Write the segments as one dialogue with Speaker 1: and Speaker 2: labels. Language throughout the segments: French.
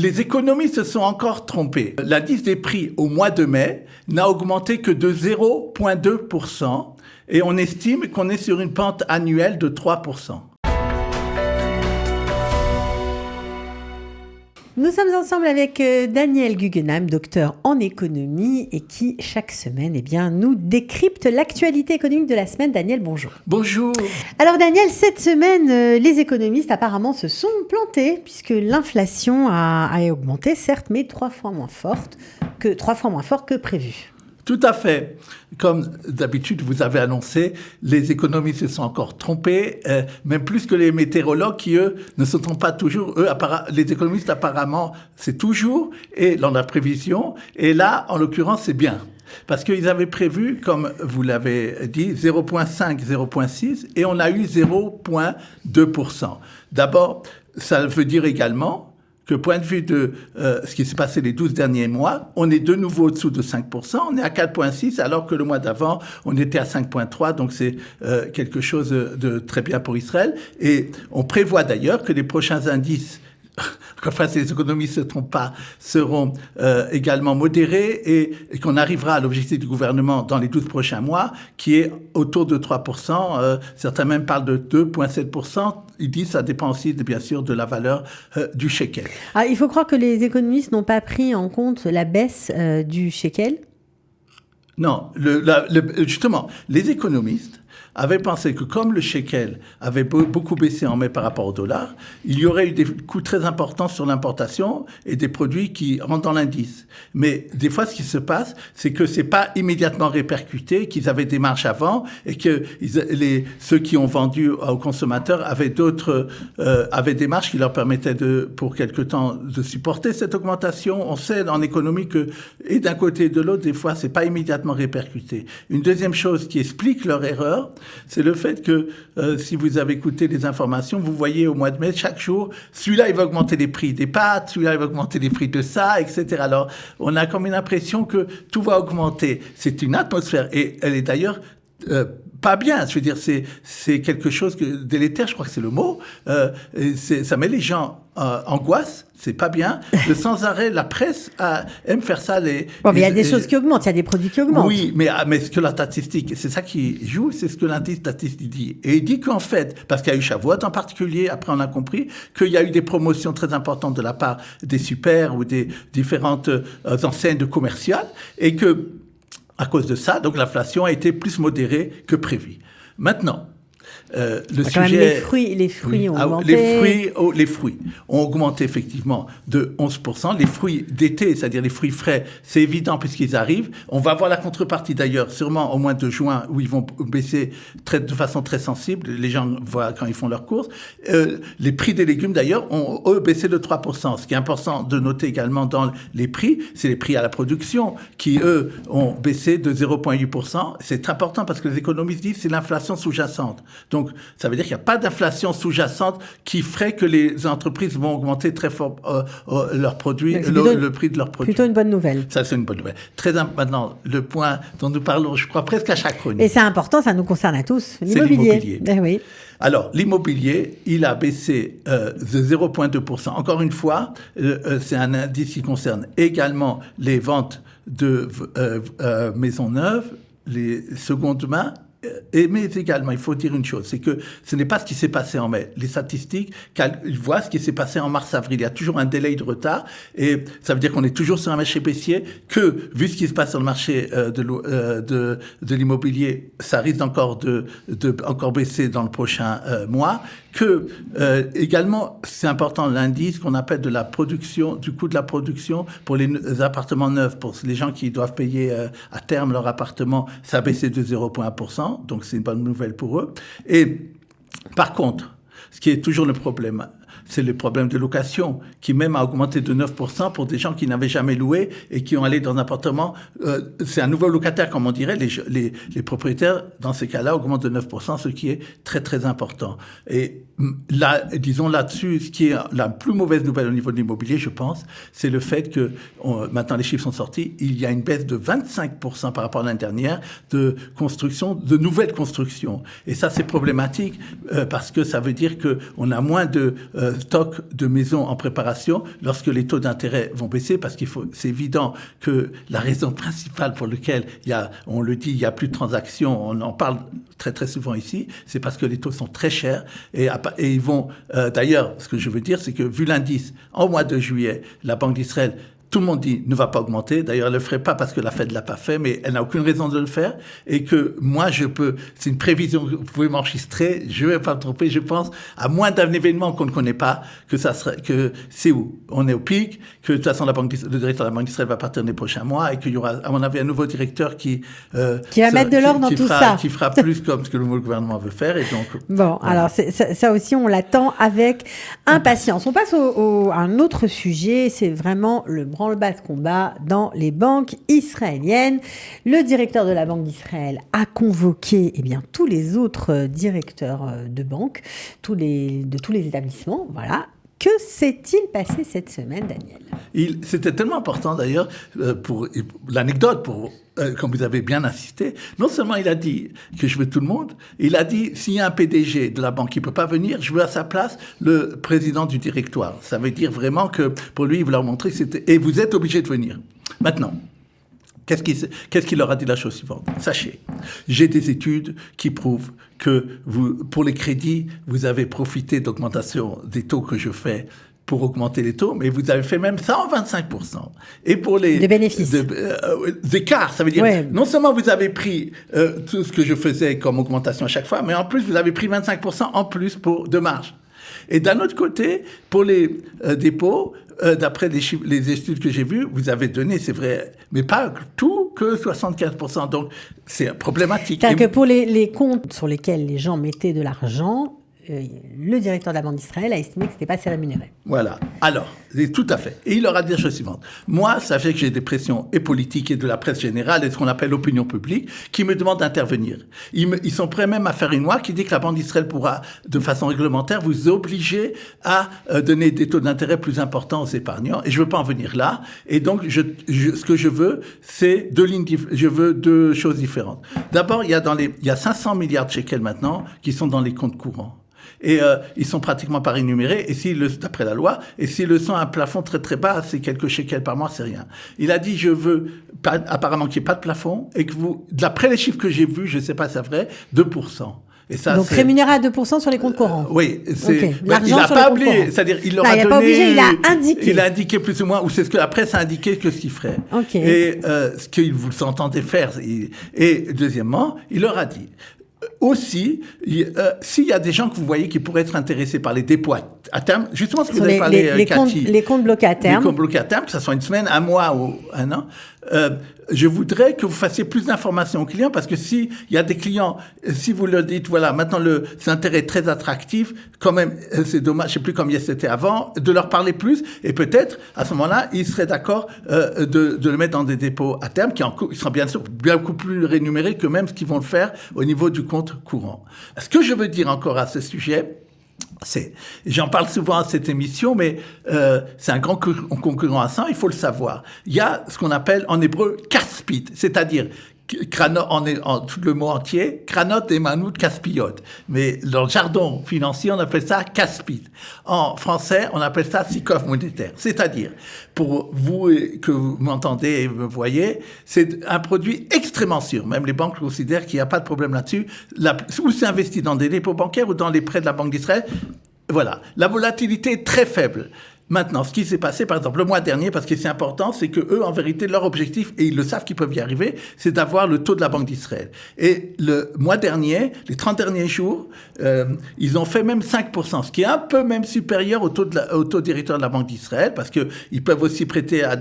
Speaker 1: Les économistes se sont encore trompés. L'indice des prix au mois de mai n'a augmenté que de 0,2% et on estime qu'on est sur une pente annuelle de 3%.
Speaker 2: Nous sommes ensemble avec Daniel Guggenheim, docteur en économie et qui, chaque semaine, nous décrypte l'actualité économique de la semaine. Daniel, bonjour.
Speaker 1: Bonjour.
Speaker 2: Alors Daniel, cette semaine, les économistes apparemment se sont plantés puisque l'inflation a augmenté, certes, mais 3 fois moins fort que prévu.
Speaker 1: Tout à fait. Comme d'habitude, vous avez annoncé, les économistes se sont encore trompés, même plus que les météorologues qui, eux, ne se trompent pas toujours. Les économistes, apparemment, c'est toujours, et dans la prévision, et là, en l'occurrence, c'est bien. Parce qu'ils avaient prévu, comme vous l'avez dit, 0,5, 0,6, et on a eu 0,2%. D'abord, ça veut dire également que, point de vue de ce qui s'est passé les 12 derniers mois, on est de nouveau au-dessous de 5%, on est à 4,6, alors que le mois d'avant, on était à 5,3, donc c'est quelque chose de très bien pour Israël. Et on prévoit d'ailleurs que les prochains indices, enfin, si les économistes ne se trompent pas, seront également modérés et qu'on arrivera à l'objectif du gouvernement dans les 12 prochains mois, qui est autour de 3%. Certains même parlent de 2,7%. Ils disent que ça dépend aussi, bien sûr, de la valeur du shekel.
Speaker 2: Alors, il faut croire que les économistes n'ont pas pris en compte la baisse du shekel ?
Speaker 1: Non, justement, les économistes avaient pensé que comme le shekel avait beaucoup baissé en mai par rapport au dollar, il y aurait eu des coûts très importants sur l'importation et des produits qui rentrent dans l'indice. Mais des fois, ce qui se passe, c'est que c'est pas immédiatement répercuté, qu'ils avaient des marges avant et que ceux qui ont vendu aux consommateurs avaient des marges qui leur permettaient pour quelque temps de supporter cette augmentation. On sait en économie que, et d'un côté et de l'autre, des fois, c'est pas immédiatement répercuté. Une deuxième chose qui explique leur erreur, c'est le fait que si vous avez écouté les informations, vous voyez au mois de mai, chaque jour, celui-là, il va augmenter les prix des pâtes, celui-là, il va augmenter les prix de ça, etc. Alors, on a comme une impression que tout va augmenter. C'est une atmosphère, et elle est d'ailleurs pas bien. Je veux dire, c'est quelque chose de délétère, je crois que c'est le mot. Ça met les gens angoisse, c'est pas bien. De sans arrêt, la presse aime faire ça.
Speaker 2: Mais il y a des choses qui augmentent, il y a des produits qui augmentent.
Speaker 1: Oui, mais ce que la statistique, c'est ça qui joue, c'est ce que l'indice statistique dit. Et il dit qu'en fait, parce qu'il y a eu Shavuot en particulier, après on a compris qu'il y a eu des promotions très importantes de la part des super ou des différentes enseignes commerciales, et que à cause de ça, donc l'inflation a été plus modérée que prévu. Maintenant, le sujet...
Speaker 2: Même les fruits ont augmenté.
Speaker 1: Les fruits ont augmenté effectivement de 11%. Les fruits d'été, c'est-à-dire les fruits frais, c'est évident puisqu'ils arrivent. On va voir la contrepartie d'ailleurs, sûrement au mois de juin, où ils vont baisser de façon très sensible. Les gens voient quand ils font leurs courses. Les prix des légumes d'ailleurs ont baissé de 3%. Ce qui est important de noter également dans les prix, c'est les prix à la production qui, eux, ont baissé de 0,8%. C'est important parce que les économistes disent que c'est l'inflation sous-jacente. Donc, ça veut dire qu'il n'y a pas d'inflation sous-jacente qui ferait que les entreprises vont augmenter très fort leurs produits, le prix de leurs produits.
Speaker 2: Plutôt une bonne nouvelle.
Speaker 1: Ça, c'est une bonne nouvelle. Maintenant, le point dont nous parlons, je crois, presque à chaque chronique.
Speaker 2: Et c'est important, ça nous concerne à tous, l'immobilier.
Speaker 1: C'est l'immobilier.
Speaker 2: Oui.
Speaker 1: Alors, l'immobilier, il a baissé de 0,2%. Encore une fois, c'est un indice qui concerne également les ventes de maisons neuves, les secondes mains, mais également, il faut dire une chose, c'est que ce n'est pas ce qui s'est passé en mai. Les statistiques voient ce qui s'est passé en mars-avril. Il y a toujours un délai de retard et ça veut dire qu'on est toujours sur un marché baissier, que, vu ce qui se passe sur le marché de l'immobilier, ça risque encore de encore baisser dans le prochain mois, que également, c'est important, l'indice qu'on appelle de la production, du coût de la production pour les appartements neufs, pour les gens qui doivent payer à terme leur appartement, ça a baissé de 0,1%. Donc c'est une bonne nouvelle pour eux. Et par contre, ce qui est toujours le problème, c'est le problème de location, qui même a augmenté de 9% pour des gens qui n'avaient jamais loué et qui ont allé dans un appartement. C'est un nouveau locataire, comme on dirait. Les propriétaires, dans ces cas-là, augmentent de 9%, ce qui est très, très important. Et là, disons là-dessus, ce qui est la plus mauvaise nouvelle au niveau de l'immobilier, je pense, c'est le fait que, maintenant les chiffres sont sortis, il y a une baisse de 25% par rapport à l'année dernière de nouvelles constructions. Et ça, c'est problématique parce que ça veut dire qu'on a moins de stock de maisons en préparation lorsque les taux d'intérêt vont baisser, parce c'est évident que la raison principale pour laquelle on le dit, il y a plus de transactions, on en parle très très souvent ici, c'est parce que les taux sont très chers et ils vont, d'ailleurs, ce que je veux dire, c'est que vu l'indice, en mois de juillet, la Banque d'Israël, tout le monde dit ne va pas augmenter. D'ailleurs, elle ne le ferait pas parce que la Fed ne l'a pas fait, mais elle n'a aucune raison de le faire. Et que moi, c'est une prévision, vous pouvez m'enregistrer, je ne vais pas me tromper, je pense, à moins d'un événement qu'on ne connaît pas, que c'est où on est au pic, que de toute façon, le directeur de la Banque d'Israël va partir dans les prochains mois et qu'il y aura, à mon avis, un nouveau directeur qui
Speaker 2: va mettre de l'ordre dans tout ça.
Speaker 1: Qui fera plus comme ce que le nouveau gouvernement veut faire. Et donc,
Speaker 2: bon, voilà. Alors, ça aussi, on l'attend avec impatience. On passe à un autre sujet, c'est vraiment le branle-bas de combat dans les banques israéliennes. Le directeur de la Banque d'Israël a convoqué tous les autres directeurs de banques, de tous les établissements. Voilà. Que s'est-il passé cette semaine, Daniel ?
Speaker 1: C'était tellement important d'ailleurs, pour l'anecdote, comme vous avez bien insisté, non seulement il a dit que je veux tout le monde, il a dit s'il y a un PDG de la banque qui ne peut pas venir, je veux à sa place le président du directoire. Ça veut dire vraiment que pour lui, il voulait leur montrer que et vous êtes obligé de venir. Maintenant, qu'est-ce qu'il leur a dit la chose suivante ? Sachez, j'ai des études qui prouvent que pour les crédits, vous avez profité d'augmentation des taux que je fais pour augmenter les taux, mais vous avez fait même 125%. Et pour les
Speaker 2: bénéfices.
Speaker 1: D'écart, ça veut dire, non seulement vous avez pris tout ce que je faisais comme augmentation à chaque fois, mais en plus, vous avez pris 25% en plus de marge. Et d'un autre côté, pour les dépôts, d'après les études que j'ai vues, vous avez donné, c'est vrai, mais pas tout, que 75%. Donc, c'est problématique.
Speaker 2: C'est-à-dire que pour les comptes sur lesquels les gens mettaient de l'argent, le directeur de la Banque d'Israël a estimé que ce n'était pas assez rémunéré.
Speaker 1: Voilà. Alors, tout à fait. Et il leur a dit la chose suivante. Moi, ça fait que j'ai des pressions et politiques et de la presse générale et de ce qu'on appelle l'opinion publique qui me demandent d'intervenir. Ils sont prêts même à faire une loi qui dit que la Banque d'Israël pourra, de façon réglementaire, vous obliger à donner des taux d'intérêt plus importants aux épargnants. Et je ne veux pas en venir là. Et donc, ce que je veux, c'est je veux deux choses différentes. D'abord, il y a 500 milliards de shekels maintenant qui sont dans les comptes courants. Et ils sont pratiquement pas rémunérés, d'après la loi, et s'ils le sont à un plafond très très bas, c'est quelques shekels par mois, c'est rien. Il a dit, je veux apparemment qu'il n'y ait pas de plafond, et que d'après les chiffres que j'ai vus, je ne sais pas si c'est vrai, 2%. Et ça,
Speaker 2: donc rémunéré à 2% sur les comptes courants.
Speaker 1: Oui,
Speaker 2: okay.
Speaker 1: Il n'a pas oublié, c'est-à-dire il leur a donné.
Speaker 2: Pas obligé, il a indiqué.
Speaker 1: Il a indiqué plus ou moins, ou c'est ce que la presse a indiqué que ce qu'il ferait.
Speaker 2: Okay.
Speaker 1: Et ce qu'il vous entendait faire. Et deuxièmement, il leur a dit. Aussi, s'il y a des gens que vous voyez qui pourraient être intéressés par les dépôts à terme, justement ce que vous avez parlé, Cathy.
Speaker 2: Les comptes bloqués à terme.
Speaker 1: Les comptes bloqués à terme, que ce soit une semaine, un mois ou un an. Je voudrais que vous fassiez plus d'informations aux clients parce que s'il y a des clients, si vous leur dites, voilà, maintenant cet intérêt est très attractif, quand même, c'est dommage, je sais plus combien c'était avant, de leur parler plus et peut-être, à ce moment-là, ils seraient d'accord de le mettre dans des dépôts à terme qui seront bien sûr beaucoup plus rémunérés que même ce qu'ils vont le faire au niveau du compte courant. Ce que je veux dire encore à ce sujet, j'en parle souvent à cette émission, mais c'est un grand concurrent à ça, il faut le savoir. Il y a ce qu'on appelle en hébreu kaspit, c'est-à-dire en tout le mot entier, kranot et manout kaspiot. Mais dans le jargon financier, on appelle ça kaspit. En français, on appelle ça sikof monétaire. C'est-à-dire, pour vous que vous m'entendez et me voyez, c'est un produit extrêmement sûr. Même les banques considèrent qu'il n'y a pas de problème là-dessus. Ou c'est investi dans des dépôts bancaires ou dans les prêts de la Banque d'Israël. Voilà. La volatilité est très faible. Maintenant, ce qui s'est passé, par exemple, le mois dernier, parce que c'est important, c'est que eux, en vérité, leur objectif, et ils le savent qu'ils peuvent y arriver, c'est d'avoir le taux de la Banque d'Israël. Et le mois dernier, les 30 derniers jours, ils ont fait même 5%, ce qui est un peu même supérieur au taux directeur de la Banque d'Israël, parce que ils peuvent aussi prêter à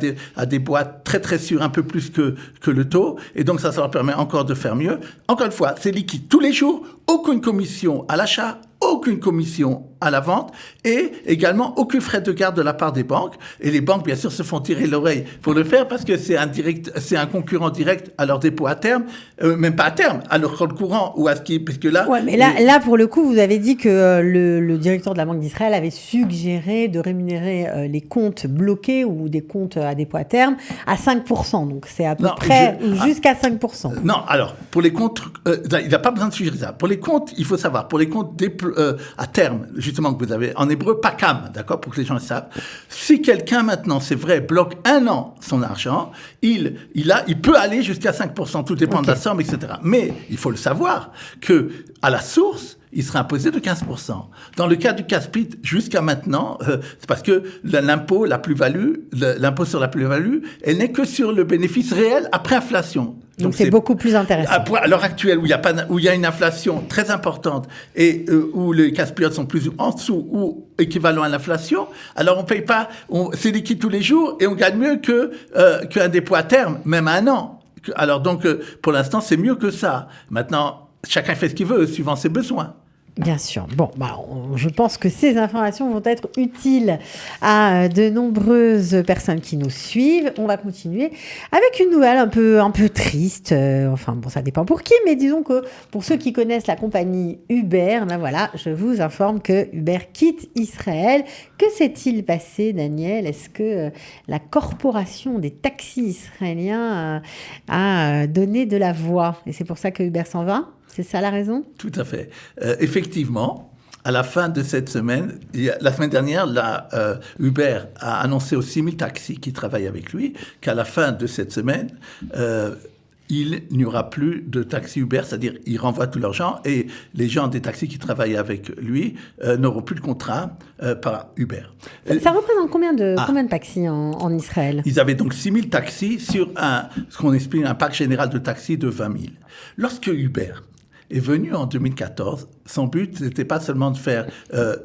Speaker 1: des boîtes très très sûres, un peu plus que le taux, et donc ça leur permet encore de faire mieux. Encore une fois, c'est liquide tous les jours, aucune commission à l'achat, aucune commission à la vente et également aucun frais de garde de la part des banques. Et les banques, bien sûr, se font tirer l'oreille pour le faire parce que c'est un concurrent direct à leur dépôt à terme, même pas à terme, à leur compte courant ou à ce qui, puisque là.
Speaker 2: Ouais, mais là, pour le coup, vous avez dit que le directeur de la Banque d'Israël avait suggéré de rémunérer les comptes bloqués ou des comptes à dépôt à terme à 5%. Donc c'est à peu près jusqu'à 5%.
Speaker 1: Non, alors pour les comptes, il n'a pas besoin de suggérer ça. Pour les comptes, il faut savoir, pour les comptes à terme, justement, que vous avez en hébreu, pakam, d'accord, pour que les gens le savent. Si quelqu'un maintenant, c'est vrai, bloque 1 an son argent, il peut aller jusqu'à 5%, tout dépend de la somme, etc. Mais il faut le savoir que à la source, il sera imposé de 15%. Dans le cas du CASPIT, jusqu'à maintenant, c'est parce que l'impôt sur la plus-value, elle n'est que sur le bénéfice réel après inflation.
Speaker 2: Donc c'est beaucoup plus intéressant.
Speaker 1: À l'heure actuelle, où il y a une inflation très importante et où les CASPIT sont plus en dessous ou équivalent à l'inflation, alors on paye pas, c'est liquide tous les jours et on gagne mieux qu'un dépôt à terme, même à 1 an. Alors donc, pour l'instant, c'est mieux que ça. Maintenant, chacun fait ce qu'il veut, suivant ses besoins.
Speaker 2: Bien sûr. Bon, je pense que ces informations vont être utiles à de nombreuses personnes qui nous suivent. On va continuer avec une nouvelle un peu triste. Enfin, bon, ça dépend pour qui, mais disons que pour ceux qui connaissent la compagnie Uber, ben voilà, je vous informe que Uber quitte Israël. Que s'est-il passé, Daniel? Est-ce que la corporation des taxis israéliens a donné de la voix? Et c'est pour ça que Uber s'en va? C'est ça la raison?
Speaker 1: Tout à fait. Effectivement, à la fin de cette semaine, la semaine dernière, Uber a annoncé aux 6 000 taxis qui travaillent avec lui qu'à la fin de cette semaine, il n'y aura plus de taxis Uber, c'est-à-dire ils renvoient tout leur gens et les gens des taxis qui travaillent avec lui n'auront plus de contrat par Uber.
Speaker 2: Ça représente combien de taxis en Israël?
Speaker 1: Ils avaient donc 6 000 taxis sur ce qu'on explique un parc général de taxis de 20 000. Lorsque Uber est venu en 2014, son but n'était pas seulement de faire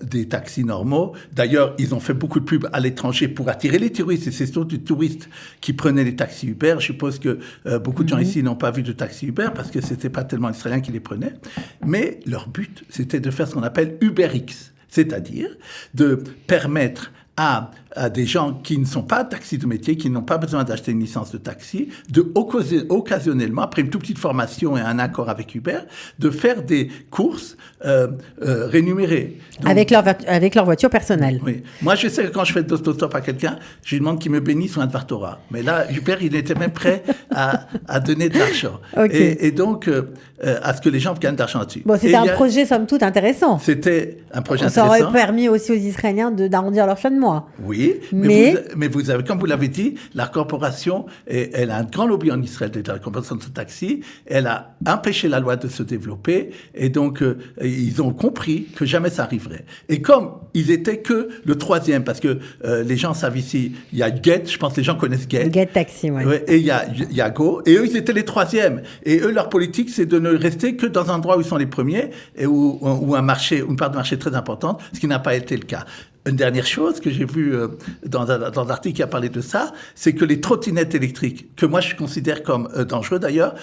Speaker 1: des taxis normaux. D'ailleurs, ils ont fait beaucoup de pubs à l'étranger pour attirer les touristes. Et c'est surtout des touristes qui prenaient les taxis Uber. Je suppose que beaucoup de gens ici n'ont pas vu de taxis Uber parce que c'était pas tellement les Israéliens qui les prenaient. Mais leur but, c'était de faire ce qu'on appelle UberX, c'est-à-dire de permettre à des gens qui ne sont pas taxis de métier, qui n'ont pas besoin d'acheter une licence de taxi, de occasionnellement, après une toute petite formation et un accord avec Uber, de faire des courses rémunérées. Donc,
Speaker 2: avec leur voiture personnelle.
Speaker 1: Oui. Moi, je sais que quand je fais de l'autostop à quelqu'un, je lui demande qu'il me bénisse ou un Dvar Torah. Mais là, Uber, il était même prêt à donner de l'argent. Okay. Et donc, à ce que les gens gagnent de l'argent là-dessus.
Speaker 2: Bon, c'était un projet, somme toute, intéressant.
Speaker 1: C'était un projet intéressant.
Speaker 2: Ça aurait permis aussi aux Israéliens d'arrondir leur fin de mois.
Speaker 1: Oui, mais vous avez, comme vous l'avez dit, la corporation, elle a un grand lobby en Israël de la corporation de ce taxi. Elle a empêché la loi de se développer. Et donc, ils ont compris que jamais ça arriverait. Et comme ils étaient que le 3e, parce que les gens savent ici, il y a Get, je pense que les gens connaissent Get.
Speaker 2: Get Taxi, oui.
Speaker 1: Ouais, et il y a Go. Et eux, ils étaient les 3e. Et eux, leur politique, c'est de ne rester que dans un endroit où ils sont les premiers et où une part de marché très importante, ce qui n'a pas été le cas. Une dernière chose que j'ai vue dans un article qui a parlé de ça, c'est que les trottinettes électriques, que moi je considère comme dangereux d'ailleurs,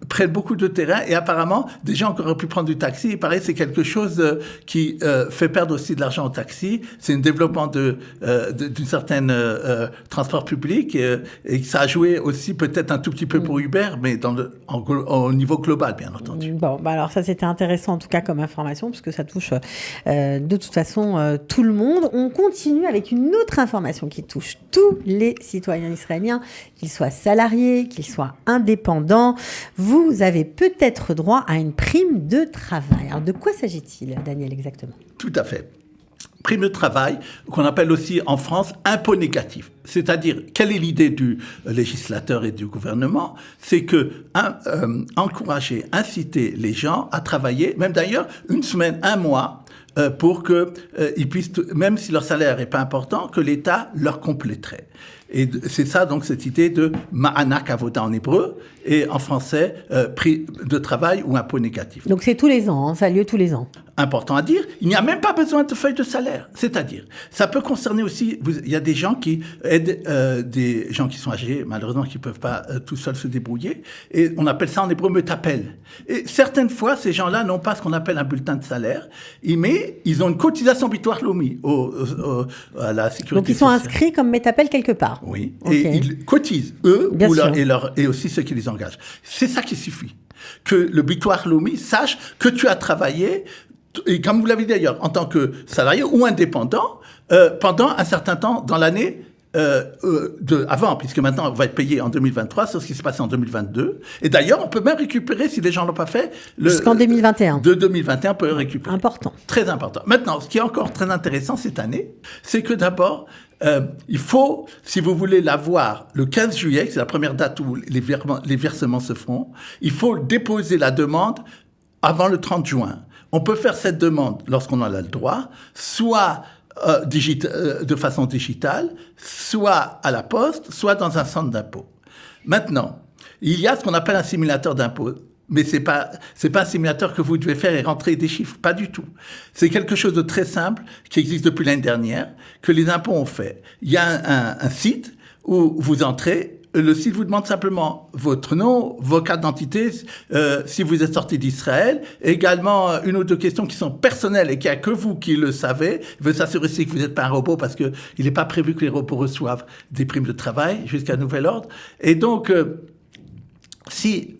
Speaker 1: prennent beaucoup de terrain et apparemment des gens qui auraient pu prendre du taxi, il paraît que c'est quelque chose qui fait perdre aussi de l'argent au taxi. C'est un développement d'une certaine transport public et ça a joué aussi peut-être un tout petit peu pour Uber, mais au niveau global bien entendu.
Speaker 2: Bon, alors ça c'était intéressant en tout cas comme information parce que ça touche de toute façon tout le monde. On continue avec une autre information qui touche tous les citoyens israéliens, qu'ils soient salariés, qu'ils soient indépendants. Vous avez peut-être droit à une prime de travail. Alors de quoi s'agit-il, Daniel, exactement?
Speaker 1: Tout à fait. Prime de travail, qu'on appelle aussi en France impôt négatif. C'est-à-dire, quelle est l'idée du législateur et du gouvernement? C'est que encourager, inciter les gens à travailler, même d'ailleurs une semaine, un mois, pour qu'ils puissent, même si leur salaire n'est pas important, que l'État leur compléterait. Et c'est ça, donc, cette idée de ma'anak avoda en hébreu, et en français, prix de travail ou impôt négatif.
Speaker 2: Donc c'est tous les ans, hein, ça a lieu tous les ans.
Speaker 1: Important à dire, il n'y a même pas besoin de feuille de salaire. C'est-à-dire, ça peut concerner aussi, il y a des gens qui aident des gens qui sont âgés, malheureusement, qui ne peuvent pas tout seuls se débrouiller, et on appelle ça en hébreu metapel. Et certaines fois, ces gens-là n'ont pas ce qu'on appelle un bulletin de salaire, mais ils ont une cotisation bitoire lomi à la sécurité sociale.
Speaker 2: Donc ils sont inscrits comme metapel quelque part.
Speaker 1: Oui, okay. Et ils cotisent, eux, et aussi ceux qui les engagent. C'est ça qui suffit. Que le bitoire lomi sache que tu as travaillé, et comme vous l'avez dit d'ailleurs, en tant que salarié ou indépendant, pendant un certain temps dans l'année, avant, puisque maintenant on va être payé en 2023 sur ce qui s'est passé en 2022. Et d'ailleurs, on peut même récupérer, si les gens l'ont pas fait,
Speaker 2: jusqu'en 2021.
Speaker 1: De 2021, on peut récupérer.
Speaker 2: Important.
Speaker 1: Très important. Maintenant, ce qui est encore très intéressant cette année, c'est que d'abord, il faut, si vous voulez l'avoir le 15 juillet, c'est la première date où les versements se feront, il faut déposer la demande avant le 30 juin. On peut faire cette demande lorsqu'on en a le droit, soit de façon digitale, soit à la poste, soit dans un centre d'impôt. Maintenant, il y a ce qu'on appelle un simulateur d'impôt. Mais c'est pas un simulateur que vous devez faire et rentrer des chiffres, pas du tout. C'est quelque chose de très simple qui existe depuis l'année dernière, que les impôts ont fait. Il y a un site où vous entrez. Le site vous demande simplement votre nom, vos cartes d'identité, si vous êtes sorti d'Israël, également une ou deux questions qui sont personnelles et qu'il n'y a que vous qui le savez. Il veut s'assurer aussi que vous n'êtes pas un robot parce que il n'est pas prévu que les robots reçoivent des primes de travail jusqu'à nouvel ordre. Et donc, si,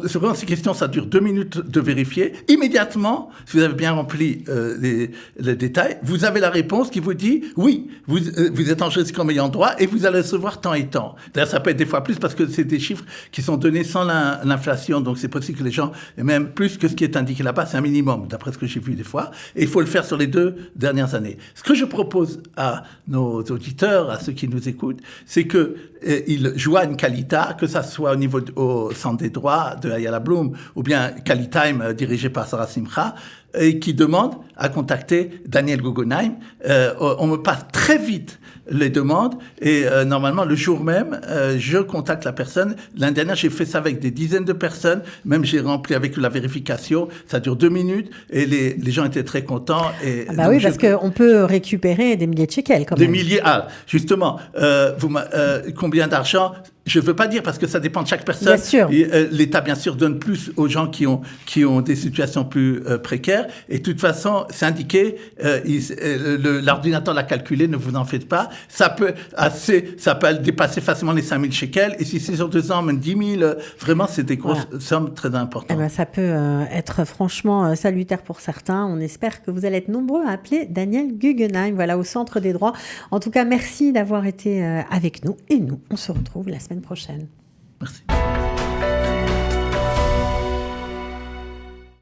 Speaker 1: sur ces questions, ça dure 2 minutes de vérifier, immédiatement, si vous avez bien rempli les détails, vous avez la réponse qui vous dit, oui, vous êtes enregistré comme ayant droit et vous allez recevoir tant et tant. D'ailleurs, ça peut être des fois plus parce que c'est des chiffres qui sont donnés sans l'inflation, donc c'est possible que les gens, et même plus que ce qui est indiqué là-bas, c'est un minimum, d'après ce que j'ai vu des fois, et il faut le faire sur les 2 dernières années. Ce que je propose à nos auditeurs, à ceux qui nous écoutent, c'est que ils joignent Qualita, que ça soit au Centre des droits de Ayala Bloom, ou bien Qualitime, dirigé par Sarah Simcha, et qui demande à contacter Daniel Guggenheim. On me passe très vite les demandes, et normalement, le jour même, je contacte la personne. L'année dernière, j'ai fait ça avec des dizaines de personnes, même j'ai rempli avec la vérification, ça dure 2 minutes, et les gens étaient très contents. Et
Speaker 2: oui, parce qu'on peut récupérer des milliers de shekels, quand même.
Speaker 1: Des milliers, justement, combien d'argent? Je ne veux pas dire parce que ça dépend de chaque personne.
Speaker 2: Bien sûr.
Speaker 1: L'État, bien sûr, donne plus aux gens qui ont des situations plus précaires. Et de toute façon, c'est indiqué, l'ordinateur l'a calculé, ne vous en faites pas. Ça peut dépasser facilement les 5 000 shekels. Et si c'est sur 2 ans, même 10 000, vraiment, c'est des grosses sommes très importantes.
Speaker 2: Ça peut être franchement salutaire pour certains. On espère que vous allez être nombreux à appeler Daniel Guggenheim, voilà, au Centre des droits. En tout cas, merci d'avoir été avec nous. Et nous, on se retrouve la semaine prochaine.
Speaker 1: Merci.